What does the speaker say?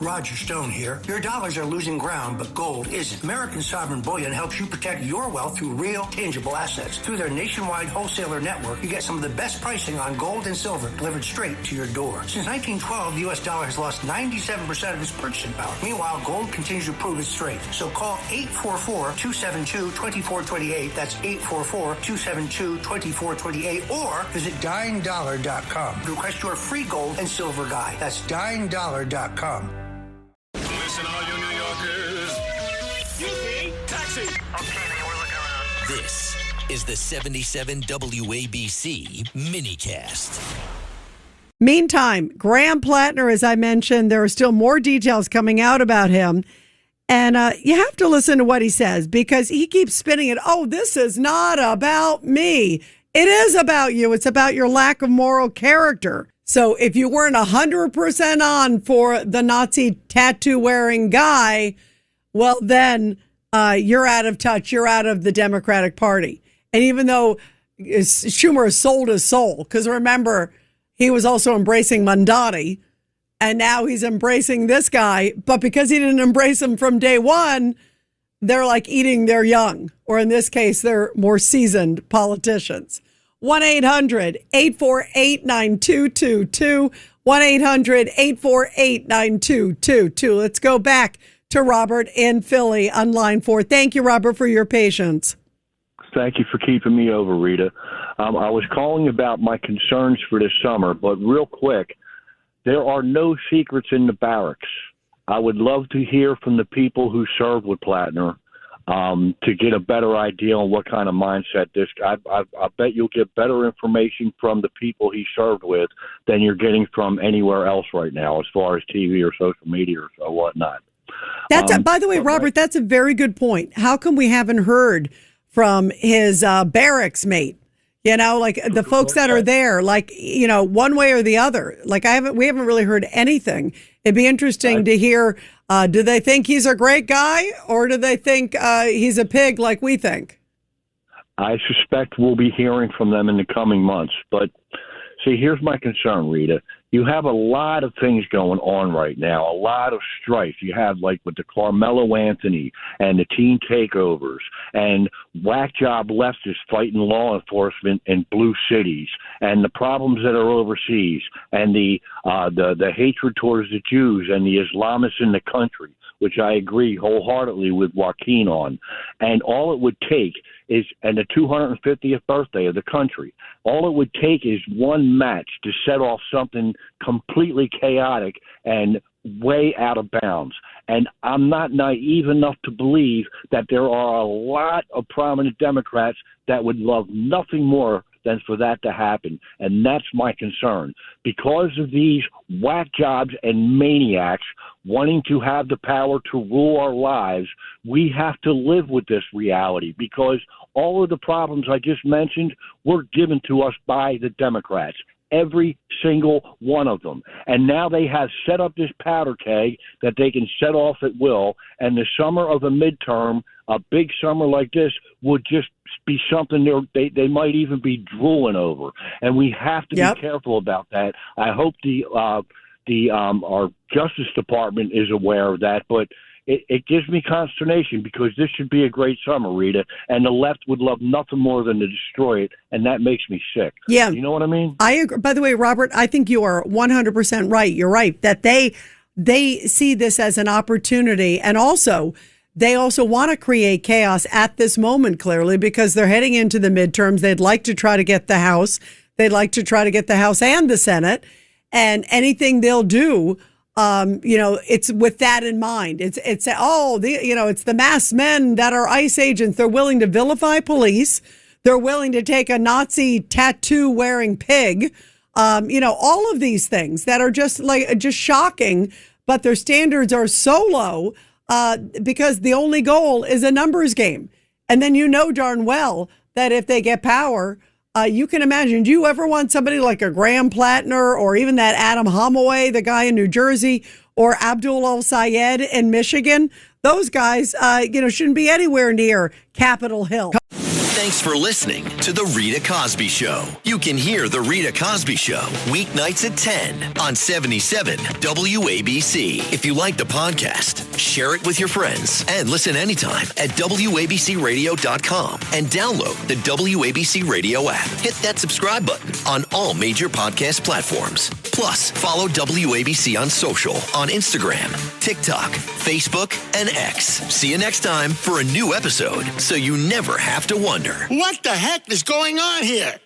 Roger Stone here. Your dollars are losing ground, but gold isn't. American Sovereign Bullion helps you protect your wealth through real, tangible assets. Through their nationwide wholesaler network, you get some of the best pricing on gold and silver delivered straight to your door. Since 1912, the U.S. dollar has lost 97% of its purchasing power. Meanwhile, gold continues to prove its strength. So call 844-272-2428. That's 844-272-2428. Or visit dyingdollar.com to request your free gold and silver guide. That's dyingdollar.com. Listen, all you New Yorkers. Excuse me, taxi. Okay, man, we're looking around. This is the 77 WABC minicast. Meantime, Graham Platner, as I mentioned, there are still more details coming out about him. And you have to listen to what he says because he keeps spinning it. Oh, this is not about me. It is about you. It's about your lack of moral character. So if you weren't 100% on for the Nazi tattoo-wearing guy, well, then you're out of touch. You're out of the Democratic Party. And even though Schumer has sold his soul, because remember, he was also embracing Mondani, and now he's embracing this guy. But because he didn't embrace him from day one, they're like eating their young, or in this case, they're more seasoned politicians. 1-800-848-9222. 1-800-848-9222. Let's go back to Robert in Philly on line 4. Thank you, Robert, for your patience. Thank you for keeping me over, Rita. I was calling about my concerns for this summer, but real quick, there are no secrets in the barracks. I would love to hear from the people who served with Platner to get a better idea on what kind of mindset this guy. I bet you'll get better information from the people he served with than you're getting from anywhere else right now, as far as TV or social media or whatnot. That's by the way, Robert, that's a very good point. How come we haven't heard from his barracks mate? You know, like the folks that are there, like, you know, one way or the other. Like we haven't really heard anything. It'd be interesting to hear, do they think he's a great guy or do they think he's a pig like we think? I suspect we'll be hearing from them in the coming months. But see, here's my concern, Rita. You have a lot of things going on right now, a lot of strife. You have, like, with the Carmelo Anthony and the teen takeovers and whack job leftists fighting law enforcement in blue cities and the problems that are overseas and the hatred towards the Jews and the Islamists in the country, which I agree wholeheartedly with Joaquin on. And all it would take is, and the 250th birthday of the country, all it would take is one match to set off something completely chaotic and way out of bounds. And I'm not naive enough to believe that there are a lot of prominent Democrats that would love nothing more than for that to happen. And that's my concern. Because of these whack jobs and maniacs wanting to have the power to rule our lives, we have to live with this reality because all of the problems I just mentioned were given to us by the Democrats. Every single one of them. And now they have set up this powder keg that they can set off at will. And the summer of a midterm, a big summer like this, would just be something they might even be drooling over. And we have to be careful about that. I hope our Justice Department is aware of that. But it gives me consternation because this should be a great summer, Rita, and the left would love nothing more than to destroy it, and that makes me sick. Yeah. You know what I mean? I agree. By the way, Robert, I think you are 100% right. You're right that they see this as an opportunity, and also they also want to create chaos at this moment, clearly, because they're heading into the midterms. They'd like to try to get the House. They'd like to try to get the House and the Senate, and anything they'll do, it's with that in mind. It's the masked men that are ICE agents. They're willing to vilify police. They're willing to take a Nazi tattoo wearing pig. All of these things that are just shocking, but their standards are so low because the only goal is a numbers game. And then darn well that if they get power, you can imagine, do you ever want somebody like a Graham Platner or even that Adam Holloway, the guy in New Jersey, or Abdul El-Sayed in Michigan? Those guys, shouldn't be anywhere near Capitol Hill. Thanks for listening to The Rita Cosby Show. You can hear The Rita Cosby Show weeknights at 10 on 77 WABC. If you like the podcast, share it with your friends and listen anytime at WABCRadio.com and download the WABC Radio app. Hit that subscribe button on all major podcast platforms. Plus, follow WABC on social on Instagram, TikTok, Facebook, and X. See you next time for a new episode so you never have to wonder. What the heck is going on here?